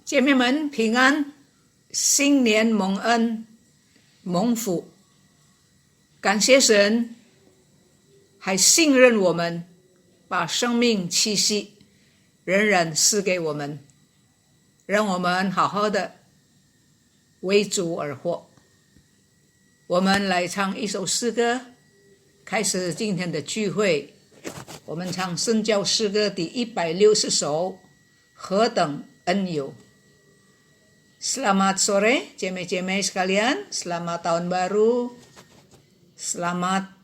姐妹们平安，新年蒙恩蒙福，感谢神还信任我们，把生命气息仍然赐给我们，让我们好好的为主而活。我们来唱一首诗歌，开始今天的聚会。我们唱圣教诗歌第160首，何等恩友。Selamat sore, jemaah-jemaah sekalian. Selamat tahun baru. Selamat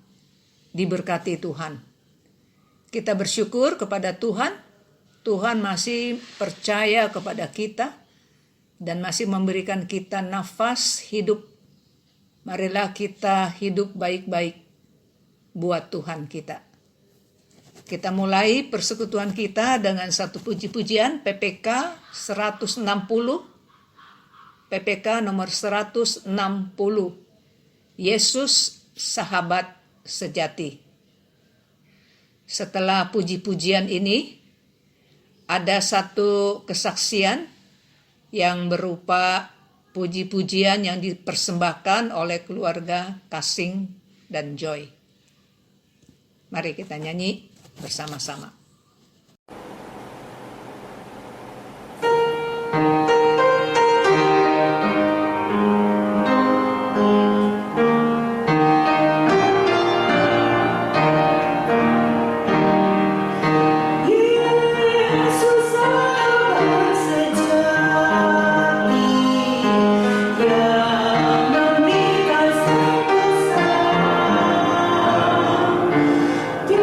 diberkati Tuhan. Kita bersyukur kepada Tuhan. Tuhan masih percaya kepada kita dan masih memberikan kita nafas hidup. Marilah kita hidup baik-baik buat Tuhan kita. Kita mulai persekutuan kita dengan satu puji-pujian PPK 160. PPK nomor 160. Yesus sahabat sejati. Setelah puji-pujian ini, ada satu kesaksian yang berupa puji-pujian yang dipersembahkan oleh keluarga Kasing dan Joy. Mari kita nyanyi bersama-sama. Di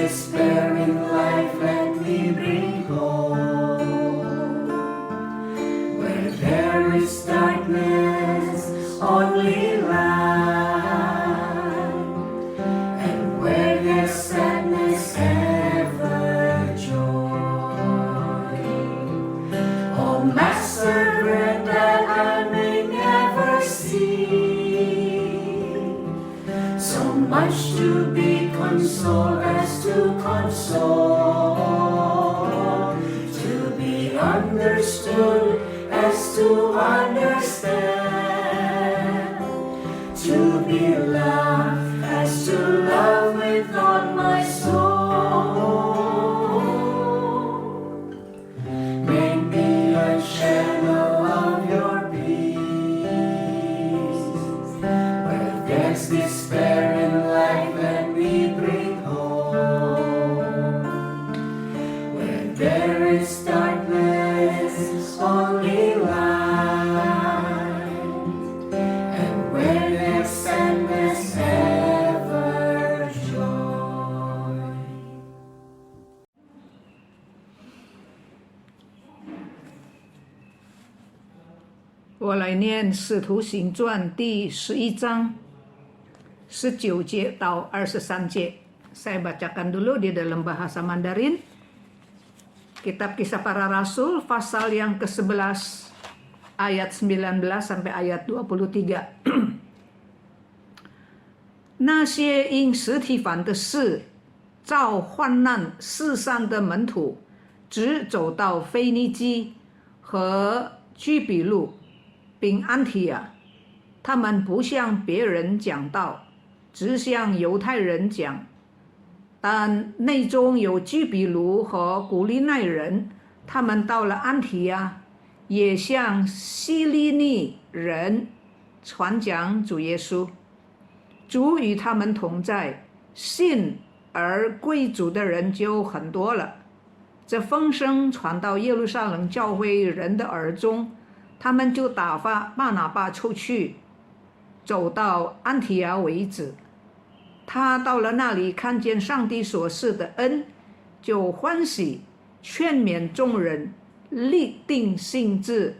despair in life, let me bring hope. Where there is darkness, only light. And where there's sadness, ever joy. Oh, Master, grant that I may never see so much to be consoled as to console, to be understood as to understand, to be loved as to love with all my soul. Make me a channel of your peace. Where there's despair in life, let me bring hope. Where there is darkness, only light. And where there's sadness, ever joy. 我来念《使徒行传》第11章19节到23节. Saya bacakan dulu di dalam bahasa Mandarin. Kitab Kisah Para Rasul pasal yang ke-11 ayat 19 sampai ayat 23. 那些因实体反的事遭患难世上的门徒，只走到腓尼基和居比路，并安提亚。他们不向别人讲道，只向犹太人讲。但内中有居比卢和古利奈人，他们到了安提亚，也向希利尼人传讲主耶稣。主与他们同在，信而归主的人就很多了。这风声传到耶路撒冷教会人的耳中，他们就打发巴拿巴出去，走到安提亚为止。他到了那里，看见上帝所赐的恩，就欢喜，劝勉众人，立定心志，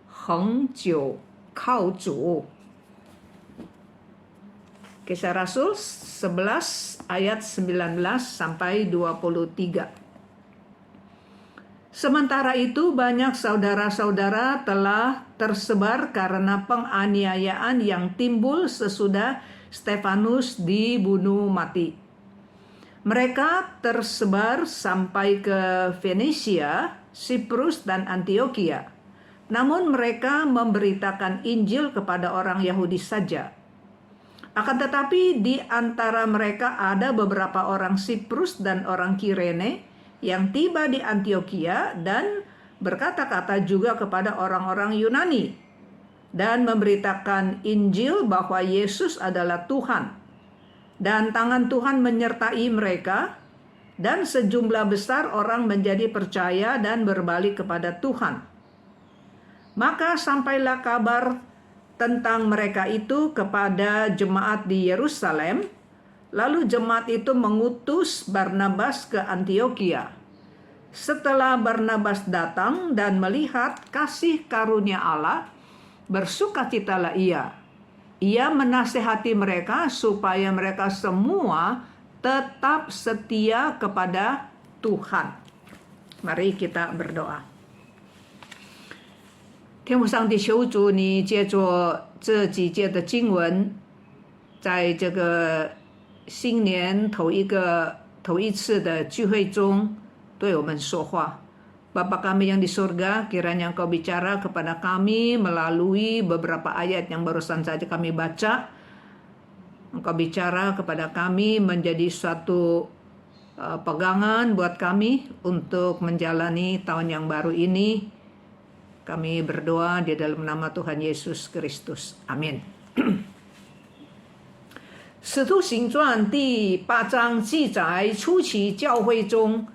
恒久靠主。Kisah Rasul 11 ayat 19 sampai 23. Sementara itu banyak saudara-saudara telah tersebar karena penganiayaan yang timbul sesudah Stefanus dibunuh mati. Mereka tersebar sampai ke Fenisia, Siprus, dan Antioquia. Namun mereka memberitakan Injil kepada orang Yahudi saja. Akan tetapi di antara mereka ada beberapa orang Siprus dan orang Kirene yang tiba di Antioquia dan berkata-kata juga kepada orang-orang Yunani dan memberitakan Injil bahwa Yesus adalah Tuhan. Dan tangan Tuhan menyertai mereka, dan sejumlah besar orang menjadi percaya dan berbalik kepada Tuhan. Maka sampailah kabar tentang mereka itu kepada jemaat di Yerusalem. Lalu jemaat itu mengutus Barnabas ke Antioquia. Setelah Barnabas datang dan melihat kasih karunia Allah, bersukacitalah ia. Ia menasihati mereka supaya mereka semua tetap setia kepada Tuhan. Mari kita berdoa. 天父上帝，求主你借着这几节的经文，在这个新年头一次的聚会中，对我们说话。Bapa kami yang di surga, kiranya Engkau bicara kepada kami melalui beberapa ayat yang barusan saja kami baca. Engkau bicara kepada kami menjadi suatu pegangan buat kami untuk menjalani tahun yang baru ini. Kami berdoa di dalam nama Tuhan Yesus Kristus. Amin. 使徒行传第8章记载初期教会中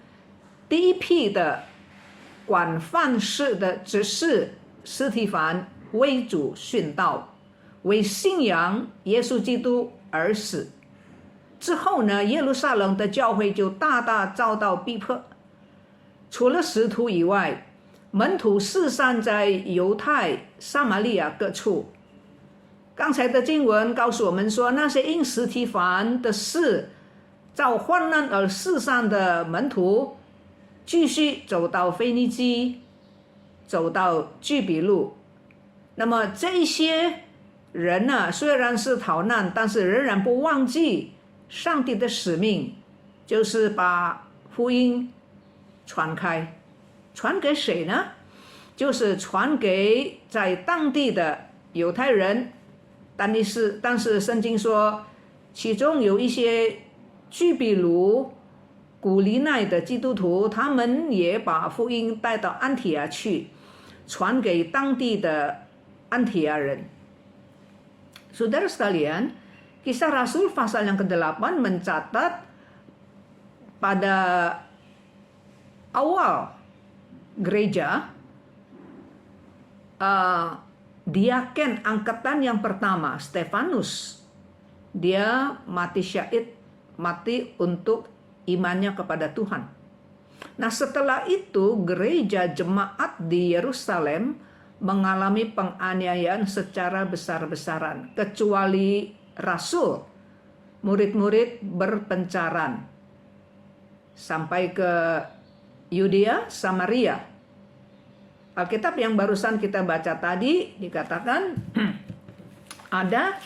第一批的广泛式的指示司提反为主殉道，为信仰耶稣基督而死。之后呢，耶路撒冷的教会就大大遭到逼迫。除了使徒以外，门徒四散在犹太、撒玛利亚各处。刚才的经文告诉我们说，那些因司提反的事遭患难而四散的门徒，继续走到腓尼基，走到居比路。那么这些人呢，虽然是逃难，但是仍然不忘记上帝的使命，就是把福音传开。传给谁呢？就是传给在当地的犹太人。但是圣经说，其中有一些居比卢、古利奈的基督徒，他们也把福音带到安提亚去，传给当地的安提亚人。Saudara sekalian, Kisah Rasul pasal yang ke-8 mencatat pada awal gereja, diaken angkatan yang pertama, Stefanus, dia mati syahid, mati untuk imannya kepada Tuhan. Nah, setelah itu gereja jemaat di Yerusalem mengalami penganiayaan secara besar-besaran, kecuali rasul. Murid-murid berpencaran sampai ke Yudea, Samaria. Alkitab yang barusan kita baca tadi dikatakan ada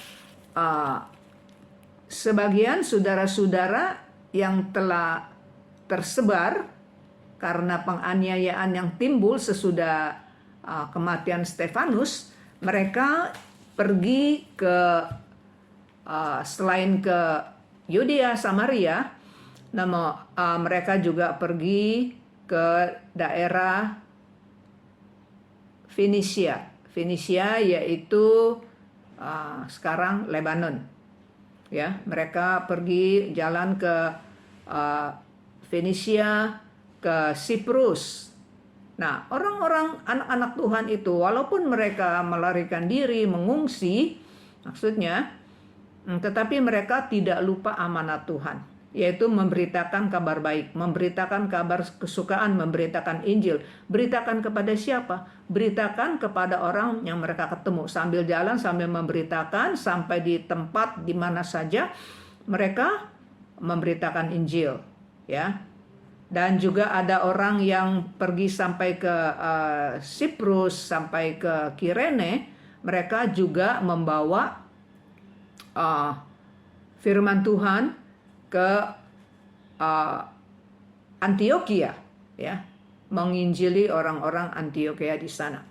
sebagian saudara-saudara yang telah tersebar karena penganiayaan yang timbul sesudah kematian Stefanus. Mereka pergi ke selain ke Yudea, Samaria, mereka juga pergi ke daerah Fenisia. Fenisia yaitu sekarang Lebanon. Ya, mereka pergi jalan ke Fenisia, ke Siprus. Nah, orang-orang anak-anak Tuhan itu walaupun mereka melarikan diri, mengungsi, maksudnya, tetapi mereka tidak lupa amanat Tuhan, yaitu memberitakan kabar baik, memberitakan kabar kesukaan, memberitakan Injil. Beritakan kepada siapa? Beritakan kepada orang yang mereka ketemu. Sambil jalan, sambil memberitakan, sampai di tempat di mana saja mereka memberitakan Injil. Ya. Dan juga ada orang yang pergi sampai ke Siprus, sampai ke Kirene. Mereka juga membawa firman Tuhan ke Antioquia, ya, menginjili orang-orang Antioquia di sana.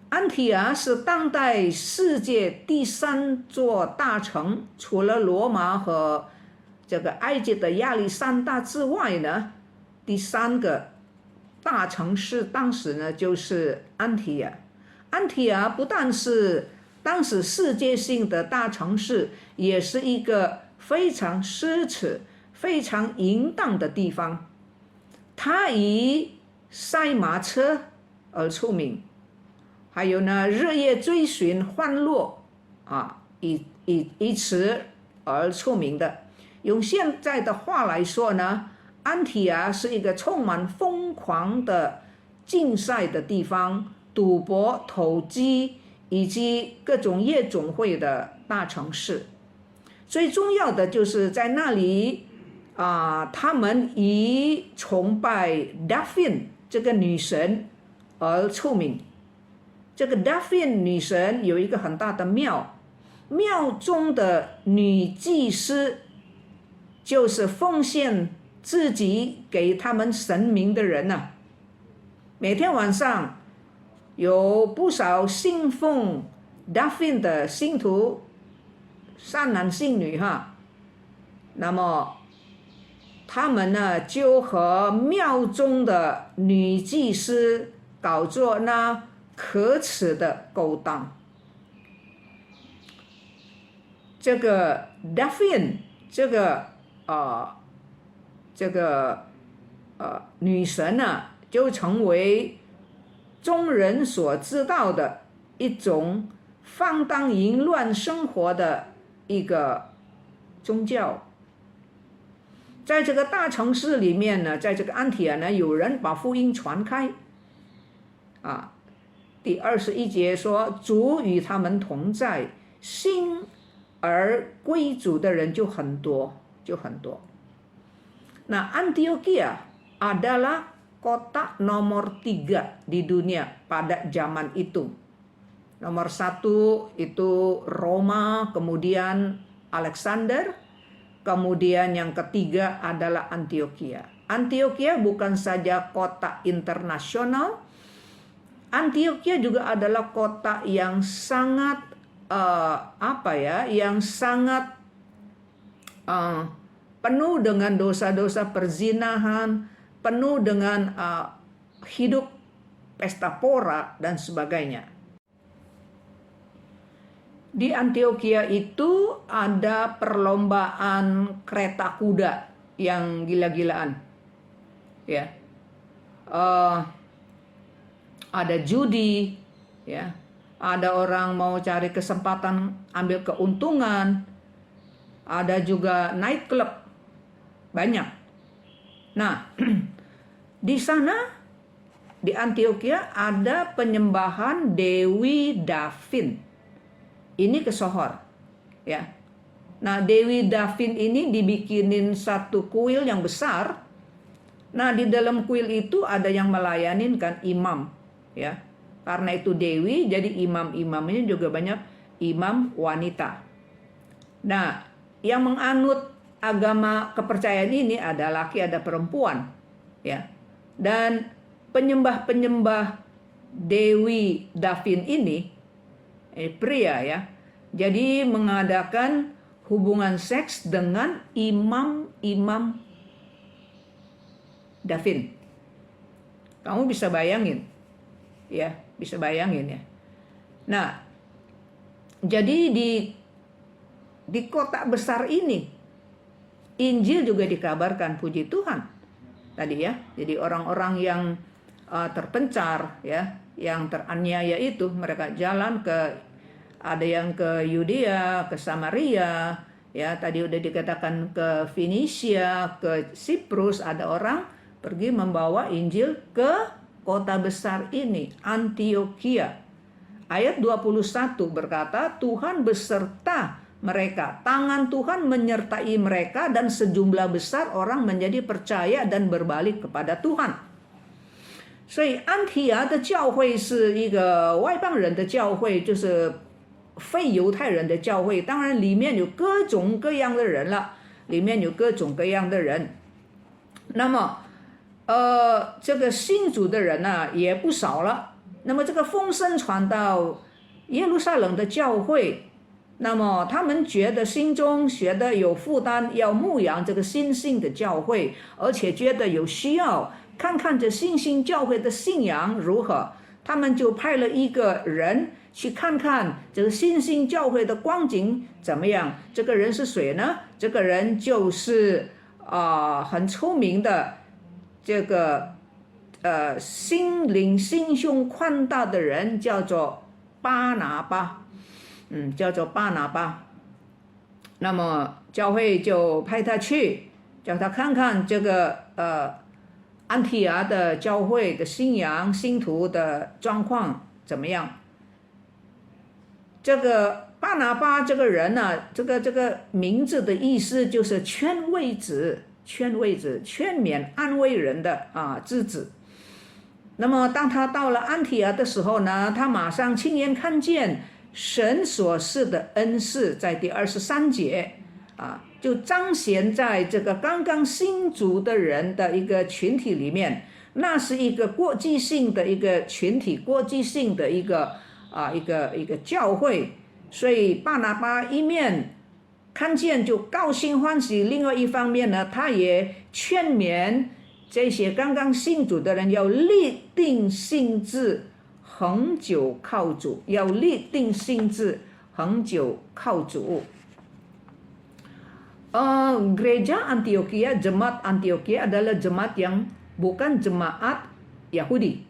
安提亚是当代世界第3座大城，除了罗马和这个埃及的亚历山大之外呢，第3个大城市当时呢就是安提亚。安提亚不但是当时世界性的大城市，也是一个非常奢侈、非常淫荡的地方。它以赛马车而出名，还有呢，日夜追寻欢乐以此而出名的。用现在的话来说呢，安提亚是一个充满疯狂的竞赛的地方，赌博、投机以及各种夜总会的大城市。最重要的就是在那里他们以崇拜 Daphne 这个女神而出名。这个 Daphne 女神有一个很大的庙，庙中的女祭司就是奉献自己给他们神明的人啊。每天晚上有不少信奉 Daphne 的信徒，善男信女哈，那么他们呢就和庙中的女祭司搞作那可耻的勾当。这个 Daphne 这个女神呢，就成为众人所知道的一种放荡淫乱生活的一个宗教。在这个大城市里面呢，在这个安提阿呢，有人把福音传开啊。第21节说，主与他们同在，信而归主的人就很多。Nah, Antioquia adalah kota nomor 3 di dunia pada zaman itu. Nomor 1 itu Roma, kemudian Alexander, kemudian yang ketiga adalah Antioquia. Antioquia bukan saja kota internasional, Antioquia juga adalah kota yang sangat yang sangat penuh dengan dosa-dosa perzinahan, penuh dengan hidup pesta pora dan sebagainya. Di Antioquia itu ada perlombaan kereta kuda yang gila-gilaan, ya. Ada judi, ya. Ada orang mau cari kesempatan ambil keuntungan. Ada juga night club, banyak. Nah, di sana di Antioquia ada penyembahan Dewi Davin. Ini kesohor, ya. Nah, Dewi Davin ini dibikinin satu kuil yang besar. Nah, di dalam kuil itu ada yang melayanin kan imam, ya. Karena itu Dewi, jadi imam-imamnya juga banyak imam wanita. Nah, yang menganut agama kepercayaan ini ada laki, ada perempuan, ya. Dan penyembah-penyembah Dewi Davin ini pria, ya. Jadi mengadakan hubungan seks dengan imam-imam Davin. Kamu bisa bayangin, ya, bisa bayangin, ya. Nah, jadi di kota besar ini Injil juga dikabarkan, puji Tuhan. Tadi, ya. Jadi orang-orang yang terpencar, ya, yang teraniaya itu mereka jalan ada yang ke Yudea, ke Samaria, ya, tadi udah dikatakan ke Fenisia, ke Siprus, ada orang pergi membawa Injil ke kota besar ini, Antioquia. Ayat 21 berkata, Tuhan beserta mereka, tangan Tuhan menyertai mereka dan sejumlah besar orang menjadi percaya dan berbalik kepada Tuhan. 所以安提亚的教会是一个外邦人的教会，就是非犹太人的教会，当然里面有各种各样的人了，里面有各种各样的人。那么这个信主的人呢也不少了。那么这个风声传到耶路撒冷的教会，那么他们觉得心中觉得有负担，要牧养这个新兴的教会，而且觉得有需要看看这新兴教会的信仰如何，他们就派了一个人去看看这个新兴教会的光景怎么样。这个人是谁呢？这个人就是很出名的这个心灵心胸宽大的人，叫做巴拿巴，叫做巴拿巴。那么教会就派他去，叫他看看这个安提亚的教会的信仰信徒的状况怎么样。这个巴拿巴这个人呢，这个名字的意思就是劝慰子，劝勉安慰人的之子。那么当他到了安提亚的时候呢，他马上亲眼看见神所赐的恩赐，在第23节就彰显在这个刚刚信主的人的一个群体里面。那是一个国际性的一个群体，国际性的一个教会。所以巴拿巴一面看见就高兴欢喜，另外一方面呢，他也劝勉这些刚刚信主的人要立定心志，恒久靠主，要立定心志，恒久靠主。Gereja Antioquia, jemaat Antioquia adalah jemaat yang bukan jemaat Yahudi.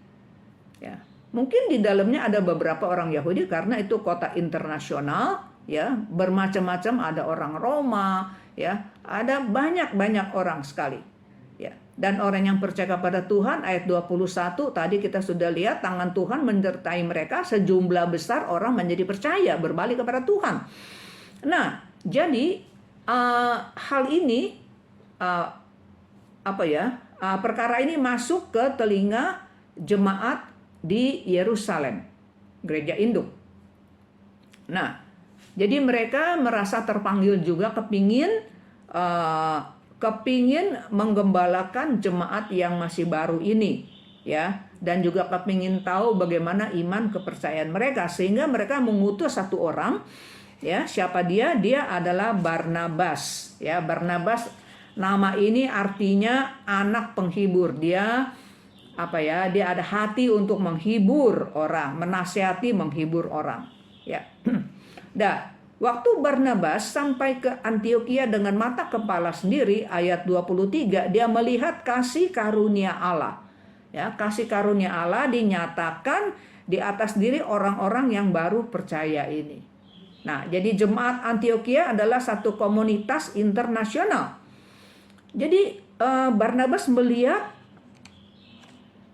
Ya, mungkin di dalamnya ada beberapa orang Yahudi karena itu kota internasional, ya, bermacam-macam, ada orang Roma, ya, ada banyak orang sekali. Ya, dan orang yang percaya kepada Tuhan, ayat 21 tadi kita sudah lihat, tangan Tuhan menyertai mereka, sejumlah besar orang menjadi percaya, berbalik kepada Tuhan. Nah, jadi hal ini perkara ini masuk ke telinga jemaat di Yerusalem, gereja induk. Nah, jadi mereka merasa terpanggil juga, kepingin menggembalakan jemaat yang masih baru ini, ya, dan juga kepingin tahu bagaimana iman kepercayaan mereka, sehingga mereka mengutus satu orang, ya, siapa dia? Dia adalah Barnabas, ya. Barnabas, nama ini artinya anak penghibur. Dia dia ada hati untuk menghibur orang, menasihati, menghibur orang, ya. Dah. Waktu Barnabas sampai ke Antiokhia dengan mata kepala sendiri, ayat 23, dia melihat kasih karunia Allah. Ya, kasih karunia Allah dinyatakan di atas diri orang-orang yang baru percaya ini. Nah, jadi jemaat Antiokhia adalah satu komunitas internasional. Jadi Barnabas melihat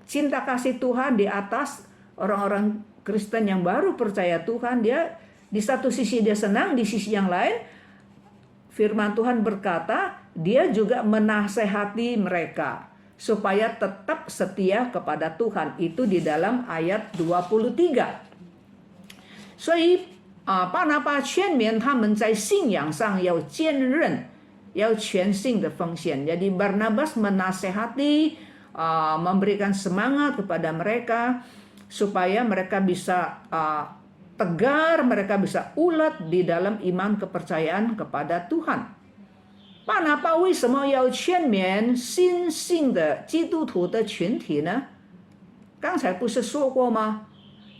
cinta kasih Tuhan di atas orang-orang Kristen yang baru percaya Tuhan. Dia di satu sisi dia senang, di sisi yang lain firman Tuhan berkata dia juga menasehati mereka supaya tetap setia kepada Tuhan. Itu di dalam ayat 23. 所以巴拿巴劝勉他们在信仰上要坚韧，要全心的奉献. Jadi Barnabas menasehati, memberikan semangat kepada mereka supaya mereka bisa tegar, mereka bisa ulet di dalam iman kepercayaan kepada Tuhan. 巴拿巴为什么要劝勉新信的基督徒的群体呢？刚才不是说过吗？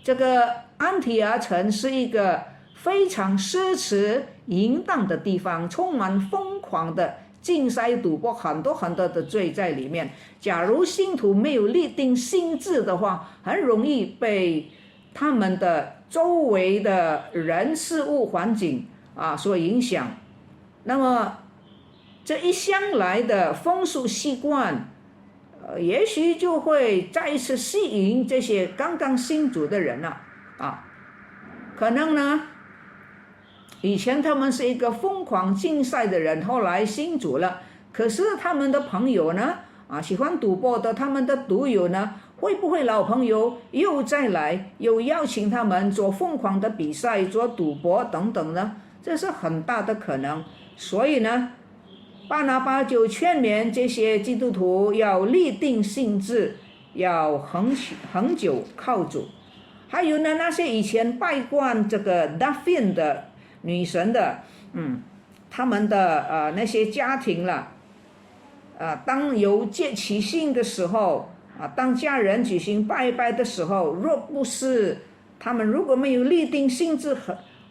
这个安提阿城是一个非常奢侈淫荡的地方，充满疯狂的竞赛赌博，很多的罪在里面。假如信徒没有立定心志的话，很容易被他们的周围的人事物环境所影响。那么这一向来的风俗习惯也许就会再一次吸引这些刚刚信主的人了可能呢以前他们是一个疯狂竞赛的人，后来信主了，可是他们的朋友呢喜欢赌博的，他们的赌友呢，会不会老朋友又再来，又邀请他们做疯狂的比赛，做赌博等等呢？这是很大的可能。所以呢，巴拿巴就劝勉这些基督徒要立定心志，要恒久靠主。还有呢，那些以前拜惯这个Daphne的女神的，他们的那些家庭了，当有节期性的时候当家人举行拜拜的时候，若不是他们如果没有立定心志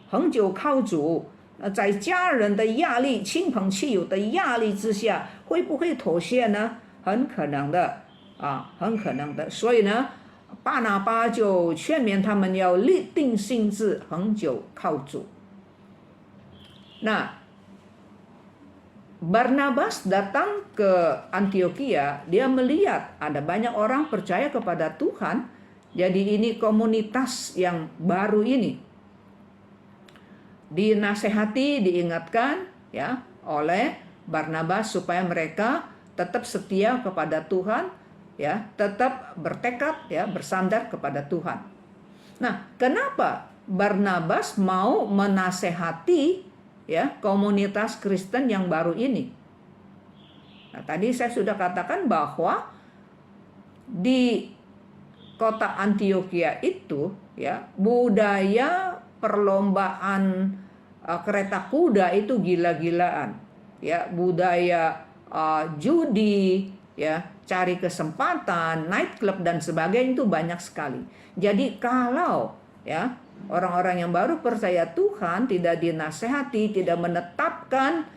恒久靠主，在家人的压力、亲朋戚友的压力之下，会不会妥协呢？很可能的很可能的。所以呢，巴拿巴就劝勉他们要立定心志，恒久靠主。Nah, Barnabas datang ke Antiokhia, dia melihat ada banyak orang percaya kepada Tuhan. Jadi ini komunitas yang baru ini dinasehati, diingatkan ya oleh Barnabas supaya mereka tetap setia kepada Tuhan, ya, tetap bertekad ya bersandar kepada Tuhan. Nah, kenapa Barnabas mau menasehati ya komunitas Kristen yang baru ini? Nah, tadi saya sudah katakan bahwa di kota Antiokhia itu ya budaya perlombaan kereta kuda itu gila-gilaan ya, budaya judi ya, cari kesempatan, night club dan sebagainya itu banyak sekali. Jadi kalau ya orang-orang yang baru percaya Tuhan tidak dinasehati, tidak menetapkan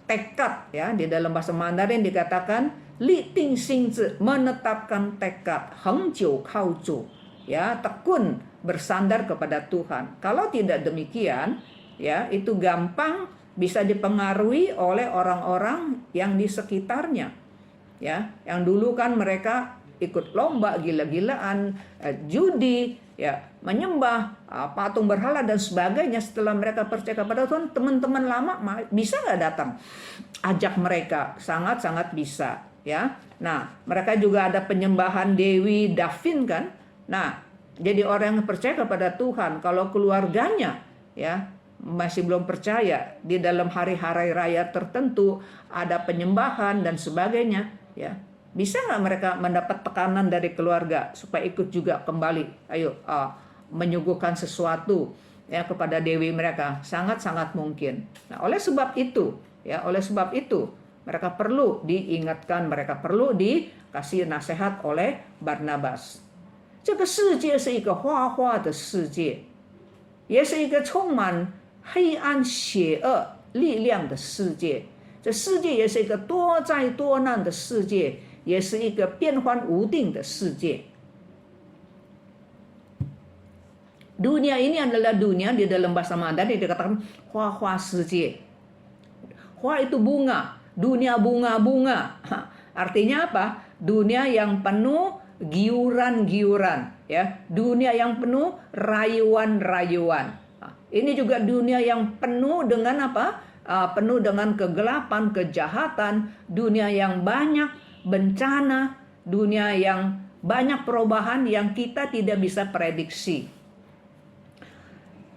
tekad ya, di dalam bahasa Mandarin dikatakan li ting xing zi, menetapkan tekad, heng jiu kao zu ya, tekun bersandar kepada Tuhan. Kalau tidak demikian ya itu gampang bisa dipengaruhi oleh orang-orang yang di sekitarnya, ya. Yang dulu kan mereka ikut lomba gila-gilaan, judi, ya, menyembah patung berhala dan sebagainya. Setelah mereka percaya kepada Tuhan, teman-teman lama bisa nggak datang? Ajak mereka, sangat-sangat bisa, ya. Nah, mereka juga ada penyembahan Dewi Davin kan. Nah, jadi orang yang percaya kepada Tuhan, kalau keluarganya, ya, masih belum percaya, di dalam hari-hari raya tertentu ada penyembahan dan sebagainya, ya, bisa nggak mereka mendapat tekanan dari keluarga supaya ikut juga kembali, ayo menyuguhkan sesuatu, ya, kepada dewi mereka? Sangat-sangat mungkin. Nah, oleh sebab itu mereka perlu diingatkan, mereka perlu dikasih nasihat oleh Barnabas. 这个世界是一个花花的世界，也是一个充满黑暗邪恶力量的世界。这世界也是一个多灾多难的世界，也是一个变幻无定的世界。 Dunia ini adalah dunia, di dalam bahasa Mandarin dikatakan hua-hua世界. Hua itu bunga, dunia bunga-bunga. Artinya apa? Dunia yang penuh giuran-giuran, ya. Dunia yang penuh rayuan-rayuan. Ini juga dunia yang penuh dengan apa? Penuh dengan kegelapan, kejahatan, dunia yang banyak bencana, dunia yang banyak perubahan yang kita tidak bisa prediksi.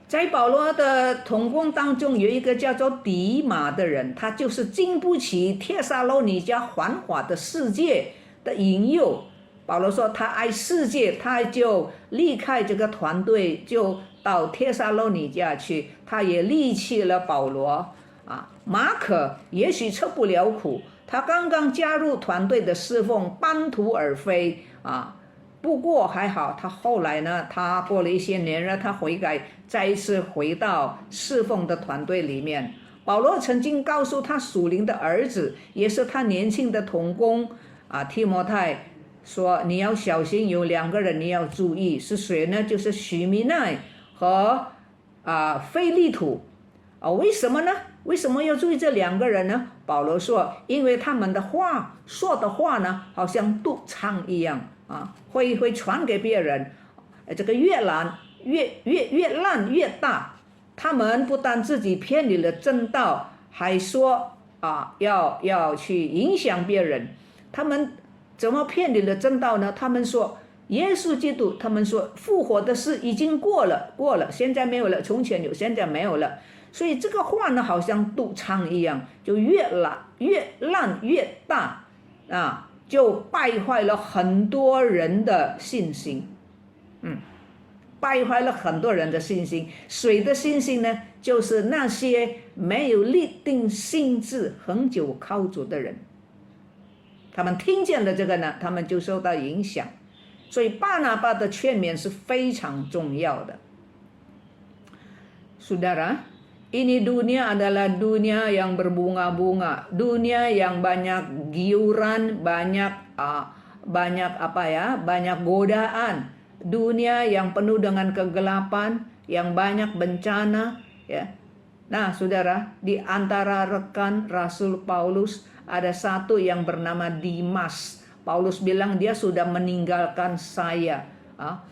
在保罗的同工当中，有一个叫做迪马的人，他就是经不起帖撒罗尼迦繁华的世界的引诱。保罗说他爱世界，他就离开这个团队，就到帖撒罗尼迦去。他也离弃了保罗。马可也许吃不了苦，他刚刚加入团队的侍奉，半途而废不过还好，他后来呢，他过了一些年了，他悔改，再一次回到侍奉的团队里面。保罗曾经告诉他属灵的儿子，也是他年轻的同工提摩太说，你要小心，有2个人你要注意，是谁呢？就是许弥奈和腓利土。为什么呢？为什么要注意这2个人呢？保罗说，因为他们的话说的话呢，好像毒疮一样会传给别人，这个越烂越大。他们不但自己偏离了正道，还说要去影响别人。他们怎么偏离了正道呢？他们说耶稣基督，他们说复活的事已经过了，现在没有了，从前有，现在没有了。所以这个话呢，好像毒疮一样，就越烂越大就败坏了很多人的信心。败坏了很多人的信心。谁的信心呢？就是那些没有立定心志、恒久靠主的人。他们听见了这个呢，他们就受到影响。所以巴拿巴的劝勉是非常重要的。Saudara, ini dunia adalah dunia yang berbunga-bunga, dunia yang banyak giuran, banyak banyak godaan, dunia yang penuh dengan kegelapan, yang banyak bencana, ya. Nah, saudara, di antara rekan Rasul Paulus ada satu yang bernama Dimas. Paulus bilang dia sudah meninggalkan saya.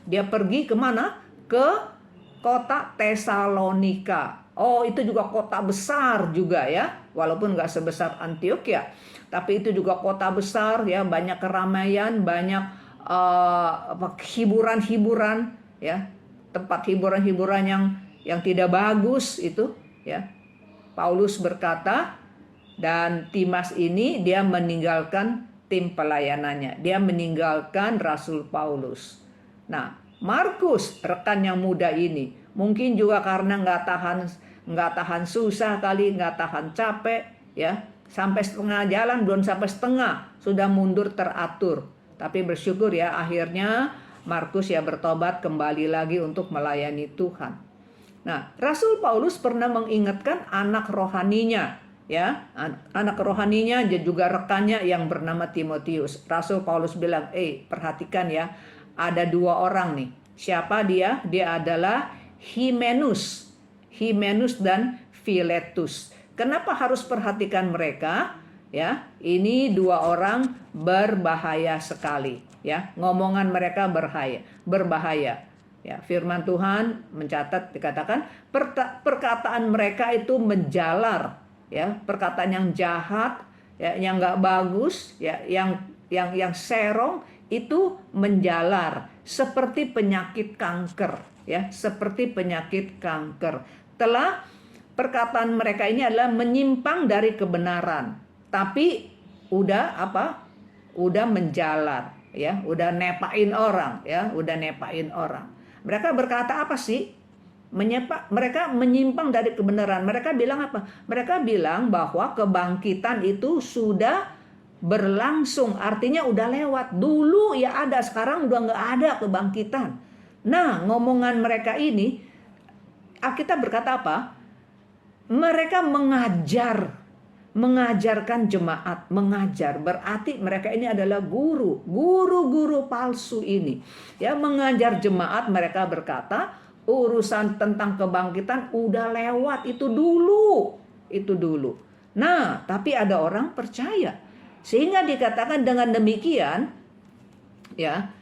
Dia pergi kemana? Ke kota Tesalonika. Itu juga kota besar juga ya, walaupun nggak sebesar Antioquia, tapi itu juga kota besar ya, banyak keramaian, banyak hiburan-hiburan ya, tempat hiburan-hiburan yang tidak bagus itu ya. Paulus berkata, dan Dimas ini dia meninggalkan tim pelayanannya, dia meninggalkan Rasul Paulus. Nah, Markus rekan yang muda ini mungkin juga karena nggak tahan susah kali, nggak tahan capek ya, sampai setengah jalan, belum sampai setengah sudah mundur teratur. Tapi bersyukur ya, akhirnya Markus ya bertobat kembali lagi untuk melayani Tuhan. Nah, Rasul Paulus pernah mengingatkan anak rohaninya ya, anak rohaninya juga rekannya yang bernama Timotius. Rasul Paulus bilang, perhatikan ya, ada 2 orang nih. Siapa dia? Dia adalah Hymenus. Hymenus dan Philetus. Kenapa harus perhatikan mereka? Ya, ini dua orang berbahaya sekali. Ya, ngomongan mereka berbahaya. Ya, firman Tuhan mencatat dikatakan perkataan mereka itu menjalar. Ya, perkataan yang jahat, ya, yang nggak bagus, ya, yang serong itu menjalar seperti penyakit kanker. Ya, seperti penyakit kanker. Perkataan mereka ini adalah menyimpang dari kebenaran, tapi udah menjalar, ya, udah nepain orang, ya, udah nepain orang. Mereka berkata apa sih? Mereka menyimpang dari kebenaran. Mereka bilang apa? Mereka bilang bahwa kebangkitan itu sudah berlangsung, artinya udah lewat. Dulu ya ada, sekarang udah nggak ada kebangkitan. Nah, ngomongan mereka ini, Alkitab berkata apa? Mereka mengajarkan jemaat, mengajar. Berarti mereka ini adalah guru palsu ini. Ya, mengajar jemaat. Mereka berkata, urusan tentang kebangkitan udah lewat, itu dulu. Nah, tapi ada orang percaya. Sehingga dikatakan dengan demikian, ya,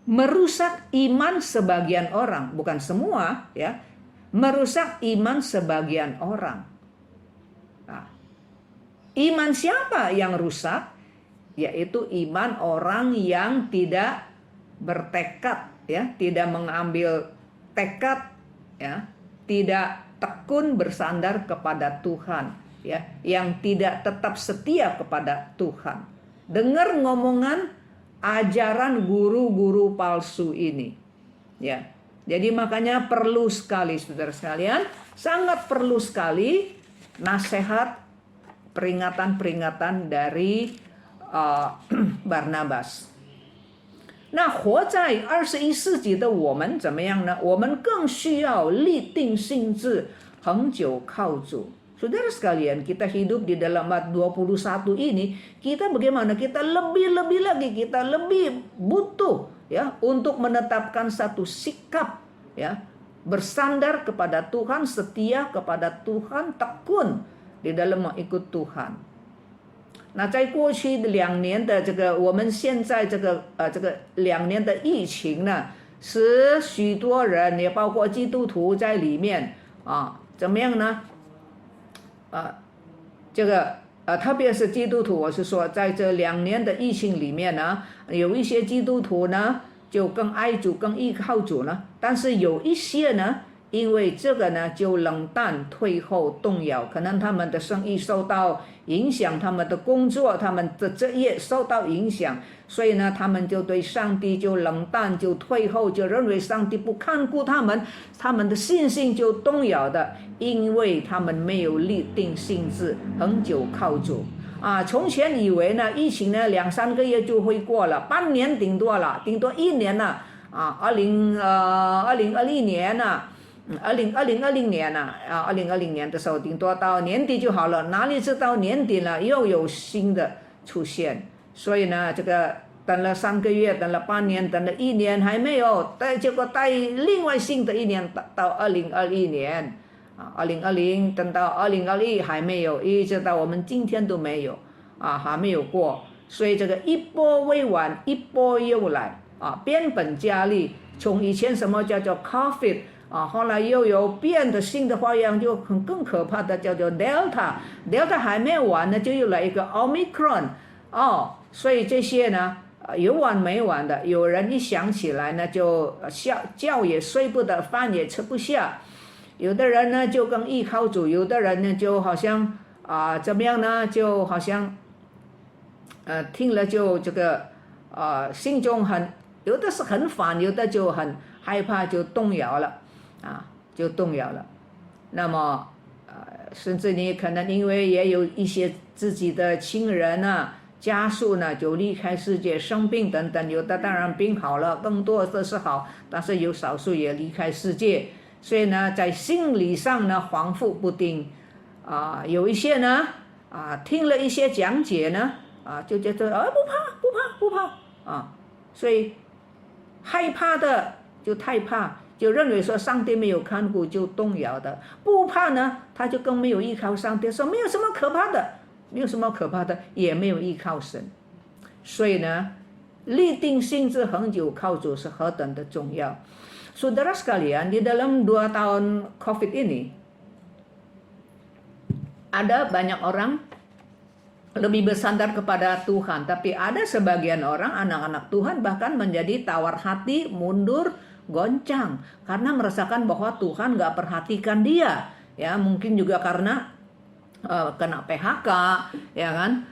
merusak iman sebagian orang, bukan semua, ya. Merusak iman sebagian orang. Nah, iman siapa yang rusak? Yaitu iman orang yang tidak bertekad, ya, tidak mengambil tekad, ya, tidak tekun bersandar kepada Tuhan, ya, yang tidak tetap setia kepada Tuhan. Dengar ngomongan ajaran guru-guru palsu ini, ya. Jadi makanya perlu sekali, saudara sekalian, sangat perlu sekali nasihat, peringatan-peringatan dari Barnabas. 那活在21世纪的我们怎么样呢？我们更需要立定心志，恒久靠主。Saudara sekalian, kita hidup di dalam abad 21 ini, kita bagaimana? Kita lebih lagi, kita lebih butuh, ya, untuk menetapkan satu sikap, ya, bersandar kepada Tuhan, setia kepada Tuhan, tekun di dalam mengikut Tuhan. 那在过去2年的这个，我们现在这个2年的疫情呢，使许多人也包括基督徒在里面怎么样呢？特别是基督徒，我是说，在这2年的疫情里面呢，有一些基督徒呢就更爱主、更依靠主呢，但是有一些呢，因为这个呢就冷淡、退后、动摇，可能他们的生意受到影响，他们的工作、他们的职业受到影响，所以呢，他们就对上帝就冷淡、就退后，就认为上帝不看顾他们，他们的信心就动摇的，因为他们没有立定心志，恒久靠主。从前以为呢，疫情呢2-3个月就会过了，半年顶多1年了2020年呢。2020年呢，2020年的时候顶多到年底就好了，哪里知道年底了又有新的出现，所以呢，这个等了3个月，等了半年，等了1年还没有，结果带另外新的1年到2021年，2020等到2021还没有，一直到我们今天都没有还没有过，所以这个一波未完，一波又来变本加厉，从以前什么叫做 COVID。后来又有变的新的花样，就更可怕的叫做 Delta 还没有完呢，就又来一个 Omicron 所以这些呢有完没完的，有人一想起来呢就觉也睡不得，饭也吃不下，有的人呢就更依靠主，有的人呢就好像怎么样呢，就好像听了就这个心中有的是很烦，有的就很害怕，就动摇了。那么甚至你可能因为也有一些自己的亲人家属呢就离开世界，生病等等，有的当然病好了，更多的是好，但是有少数也离开世界，所以呢在心理上呢惶惑不定有一些呢听了一些讲解呢就觉得不怕所以害怕的就太怕，就认为说上帝没有看顾就动摇的，不怕呢，他就更没有依靠上帝，说没有什么可怕的，没有什么可怕的，也没有依靠神。所以呢，立定心志恒久靠主是何等的重要。Saudara sekalian, di dalam 2 tahun COVID ini, ada banyak orang lebih bersandar kepada Tuhan, tapi ada sebagian orang, anak-anak Tuhan bahkan menjadi tawar hati, mundur, goncang, karena merasakan bahwa Tuhan gak perhatikan dia. Ya, mungkin juga karena kena PHK, ya kan,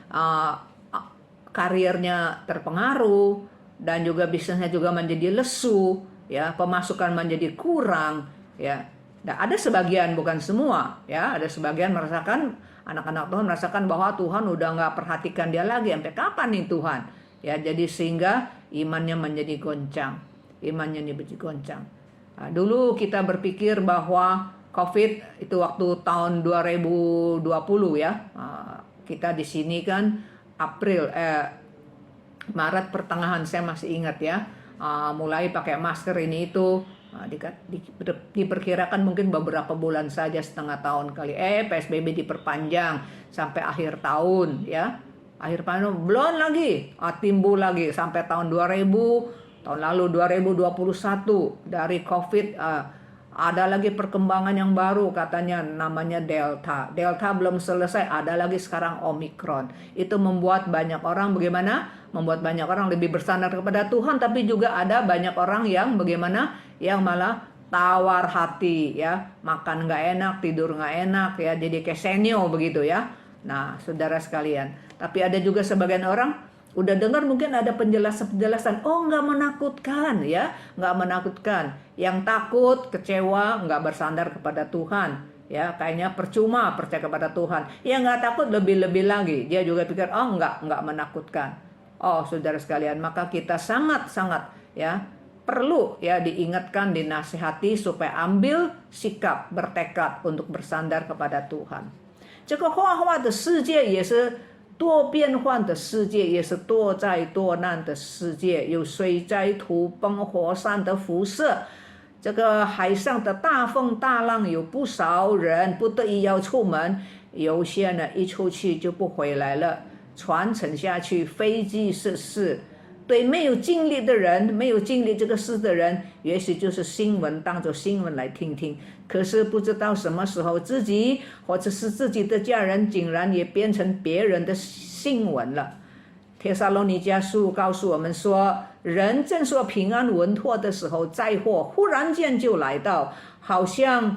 karirnya terpengaruh, dan juga bisnisnya juga menjadi lesu, ya, pemasukan menjadi kurang, ya. Nah, ada sebagian, bukan semua, ya, ada sebagian merasakan, anak-anak Tuhan merasakan bahwa Tuhan udah nggak perhatikan dia lagi, sampai kapan nih Tuhan, ya, jadi sehingga imannya menjadi goncang, Nah, dulu kita berpikir bahwa COVID itu waktu tahun 2020 ya, kita di sini kan Maret pertengahan saya masih ingat ya, mulai pakai masker ini itu. Diperkirakan mungkin beberapa bulan saja, setengah tahun kali. PSBB diperpanjang sampai akhir tahun ya. Akhir tahun belum lagi, timbul lagi sampai tahun 2000, tahun lalu 2021 dari COVID, ada lagi perkembangan yang baru katanya namanya Delta. Delta belum selesai, ada lagi sekarang Omicron. Itu membuat banyak orang bagaimana? Membuat banyak orang lebih bersandar kepada Tuhan, tapi juga ada banyak orang yang bagaimana? Yang malah tawar hati ya, makan nggak enak, tidur nggak enak ya, jadi kayak senio begitu ya. Nah, saudara sekalian, tapi ada juga sebagian orang udah dengar mungkin ada penjelasan, oh nggak menakutkan ya, nggak menakutkan. Yang takut, kecewa, nggak bersandar kepada Tuhan ya, kayaknya percuma percaya kepada Tuhan. Yang nggak takut lebih-lebih lagi, dia juga pikir oh nggak menakutkan. Oh saudara sekalian, maka kita sangat-sangat ya perlu ya diingatkan, dinasihati supaya ambil sikap, bertekad untuk bersandar kepada Tuhan. 这个画画的世界也是多变幻的世界，也是多灾多难的世界，有水灾、土崩、火山的辐射。这个海上的大风大浪，有不少人不得已要出门，有些呢一出去就不回来了，船沉下去，飞机失事。对没有经历的人，没有经历这个事的人，也许就是新闻，当作新闻来听听。可是不知道什么时候自己或者是自己的家人，竟然也变成别人的新闻了。帖撒罗尼迦书告诉我们说，人正说平安稳妥的时候，灾祸忽然间就来到，好像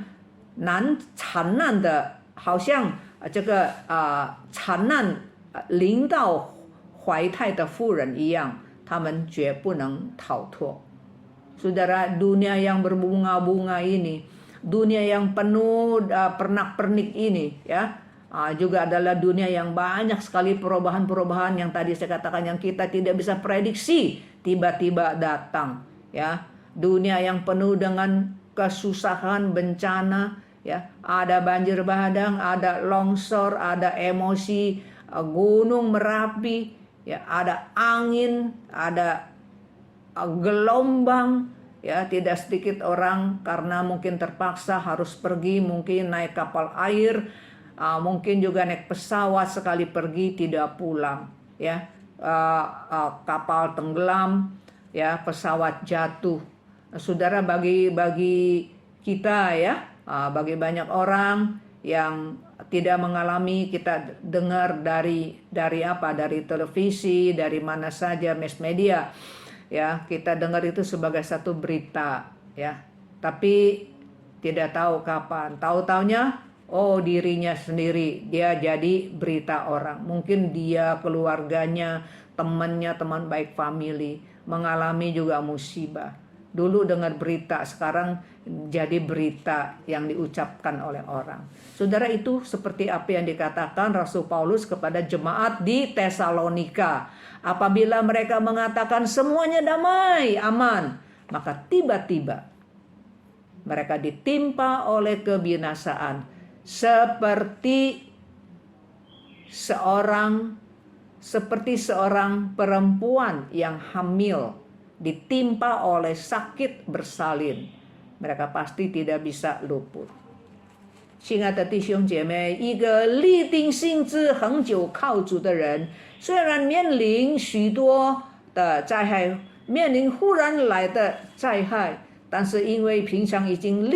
惨难的，好像惨难临到怀胎的妇人一样。他们绝不能逃脱。Saudara, dunia yang berbunga-bunga ini, dunia yang penuh pernak-pernik ini ya, juga adalah dunia yang banyak sekali perubahan-perubahan yang tadi saya katakan, yang kita tidak bisa prediksi, tiba-tiba datang ya. Dunia yang penuh dengan kesusahan, bencana ya, ada banjir bandang, ada longsor, ada emosi, gunung Merapi ya, ada angin, ada gelombang ya, tidak sedikit orang karena mungkin terpaksa harus pergi, mungkin naik kapal air, mungkin juga naik pesawat, sekali pergi tidak pulang ya, kapal tenggelam ya, pesawat jatuh. Saudara, bagi kita ya, bagi banyak orang yang tidak mengalami, kita dengar dari televisi, dari mana saja, mass media ya, kita dengar itu sebagai satu berita ya, tapi tidak tahu kapan, tahu-taunya dirinya sendiri dia jadi berita orang, mungkin dia, keluarganya, temannya, teman baik, family mengalami juga musibah. Dulu dengar berita, sekarang jadi berita yang diucapkan oleh orang. Saudara, itu seperti apa yang dikatakan Rasul Paulus kepada jemaat di Tesalonika. Apabila mereka mengatakan semuanya damai, aman, maka tiba-tiba mereka ditimpa oleh kebinasaan. Seperti seorang perempuan yang hamil ditimpa oleh sakit bersalin. mereka pasti tidak bisa luput。亲爱的弟兄姐妹，一个立定心志、恒久靠主的人，虽然面临许多的灾害，面临忽然来的灾害，但是因为平常已经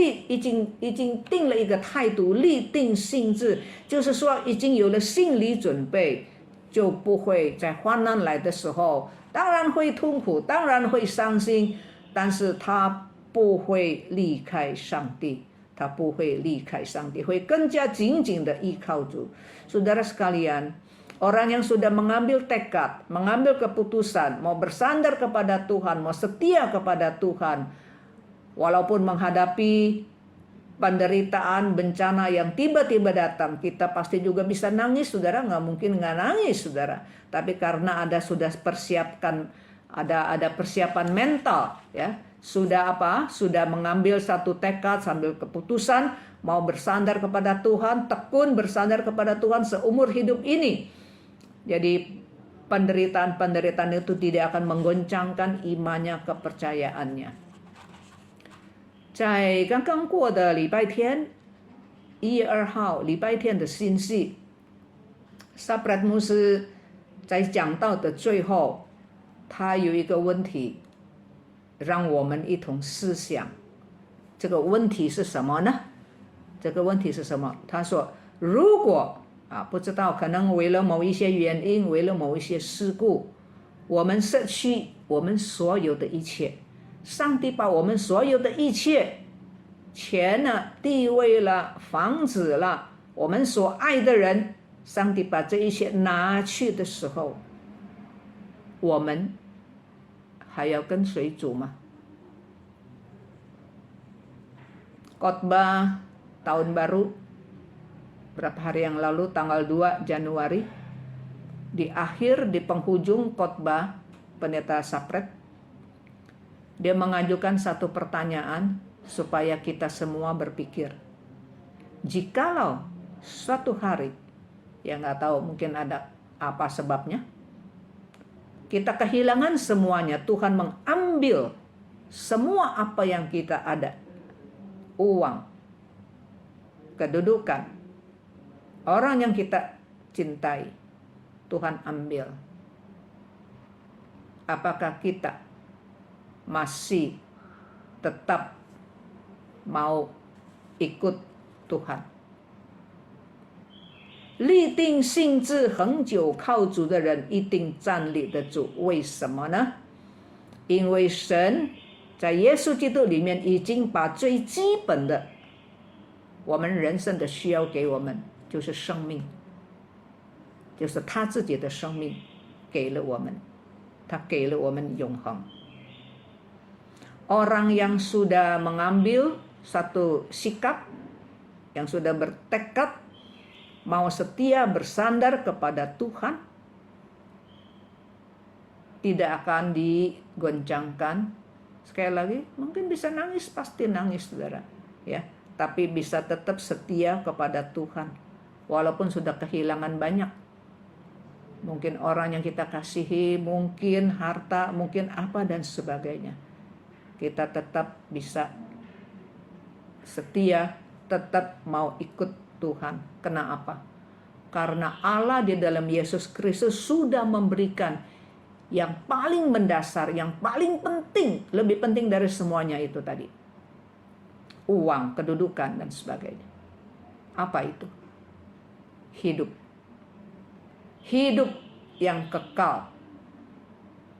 定了一个态度，立定心志，就是说已经有了心理准备，就不会在患难来的时候，当然会痛苦，当然会伤心，但是他不会离开上帝。他不会离开上帝，会更加紧紧的依靠主。Saudara sekalian, orang yang sudah mengambil tekad, mengambil keputusan, mau bersandar kepada Tuhan, mau setia kepada Tuhan, walaupun menghadapi penderitaan, bencana yang tiba-tiba datang, kita pasti juga bisa nangis, saudara. Nggak mungkin nggak nangis, saudara. Tapi karena sudah persiapkan, ada persiapan mental, ya. Sudah mengambil satu tekad, sambil keputusan, mau bersandar kepada Tuhan, tekun bersandar kepada Tuhan seumur hidup ini. Jadi penderitaan-penderitaan itu tidak akan menggoncangkan imannya, kepercayaannya. 在刚刚过的礼拜天1月2号礼拜天的信息，萨布拉牧师在讲道的最后，他有一个问题让我们一同思想。这个问题是什么呢？这个问题是什么？他说，如果不知道，可能为了某一些原因，为了某一些事故，我们失去我们所有的一切，上帝把我们所有的一切，钱了、地位了、房子了，我们所爱的人，上帝把这一切拿去的时候，我们还要跟随主吗？ Khotbah tahun baru berapa hari yang lalu, tanggal 2 Januari, di penghujung khotbah Pendeta Sapret, dia mengajukan satu pertanyaan supaya kita semua berpikir, jikalau suatu hari, ya nggak tahu mungkin ada apa sebabnya, kita kehilangan semuanya, Tuhan mengambil semua apa yang kita ada, uang, kedudukan, orang yang kita cintai, Tuhan ambil. Apakah kita masih tetap mau ikut Tuhan? 立定心志恒久靠主的人一定站立得住，为什么呢？因为神在耶稣基督里面已经把最基本的我们人生的需要给我们，就是生命，就是他自己的生命给了我们，他给了我们永恒。Orang yang sudah mengambil satu sikap, yang sudah bertekad mau setia bersandar kepada Tuhan, tidak akan digoncangkan. Sekali lagi, mungkin bisa nangis, pasti nangis, saudara, ya. Tapi bisa tetap setia kepada Tuhan, walaupun sudah kehilangan banyak. Mungkin orang yang kita kasihi, mungkin harta, mungkin apa dan sebagainya. Kita tetap bisa setia, tetap mau ikut Tuhan. Kenapa? Karena Allah di dalam Yesus Kristus sudah memberikan yang paling mendasar, yang paling penting, lebih penting dari semuanya itu tadi. Uang, kedudukan, dan sebagainya. Apa itu? Hidup. Hidup yang kekal.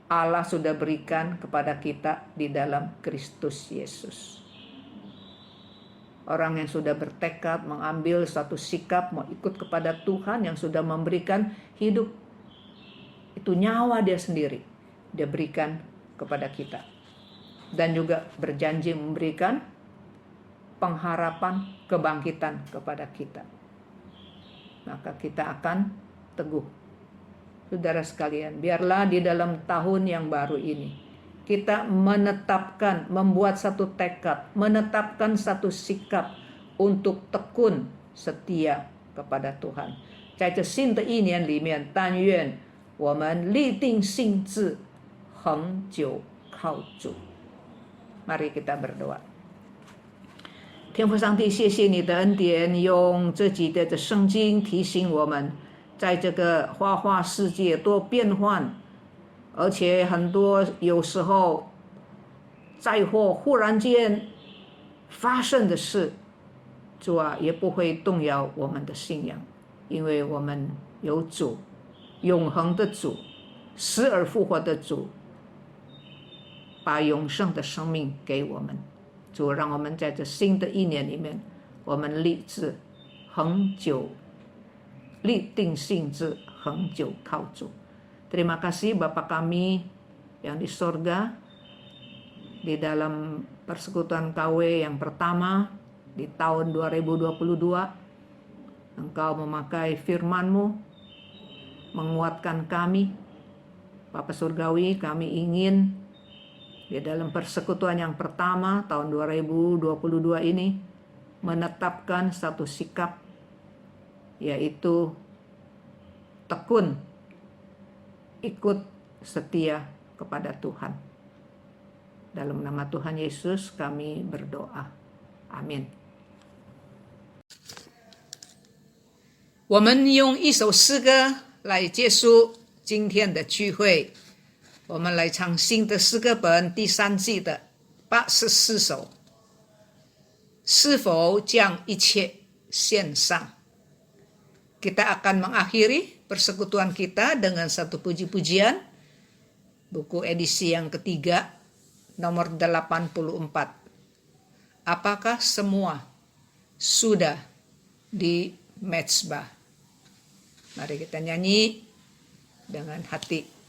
Allah sudah berikan kepada kita di dalam Kristus Yesus. Orang yang sudah bertekad mengambil satu sikap mau ikut kepada Tuhan yang sudah memberikan hidup, itu nyawa dia sendiri, dia berikan kepada kita. Dan juga berjanji memberikan pengharapan kebangkitan kepada kita. Maka kita akan teguh. Saudara sekalian, biarlah di dalam tahun yang baru ini, kita menetapkan, membuat satu tekad, menetapkan satu sikap untuk tekun setia kepada Tuhan. 在这新的一年里面，但愿我们立定心志，恒久靠主。Mari kita berdoa. 天父上帝，谢谢你的恩典，用这几节的圣经提醒我们，在这个花花世界多变幻，而且很多有时候灾祸忽然间发生的事，主啊，也不会动摇我们的信仰，因为我们有主，永恒的主，死而复活的主，把永生的生命给我们。主，让我们在这新的一年里面，我们立志恒久，立定心志，恒久靠主。Terima kasih Bapa kami yang di sorga, di dalam persekutuan KW yang pertama di tahun 2022, Engkau memakai firman-Mu menguatkan kami. Bapa Surgawi, kami ingin di dalam persekutuan yang pertama tahun 2022 ini menetapkan satu sikap, yaitu tekun, ikut setia kepada Tuhan. Dalam nama Tuhan Yesus kami berdoa. Amin. 我们用一首诗歌来结束今天的聚会。我们来唱新的诗歌本第3季的84首，是否将一切献上。 Kita akan mengakhiri persekutuan kita dengan satu puji-pujian, buku edisi yang ketiga, nomor 84. Apakah semua sudah di mezbah? Mari kita nyanyi dengan hati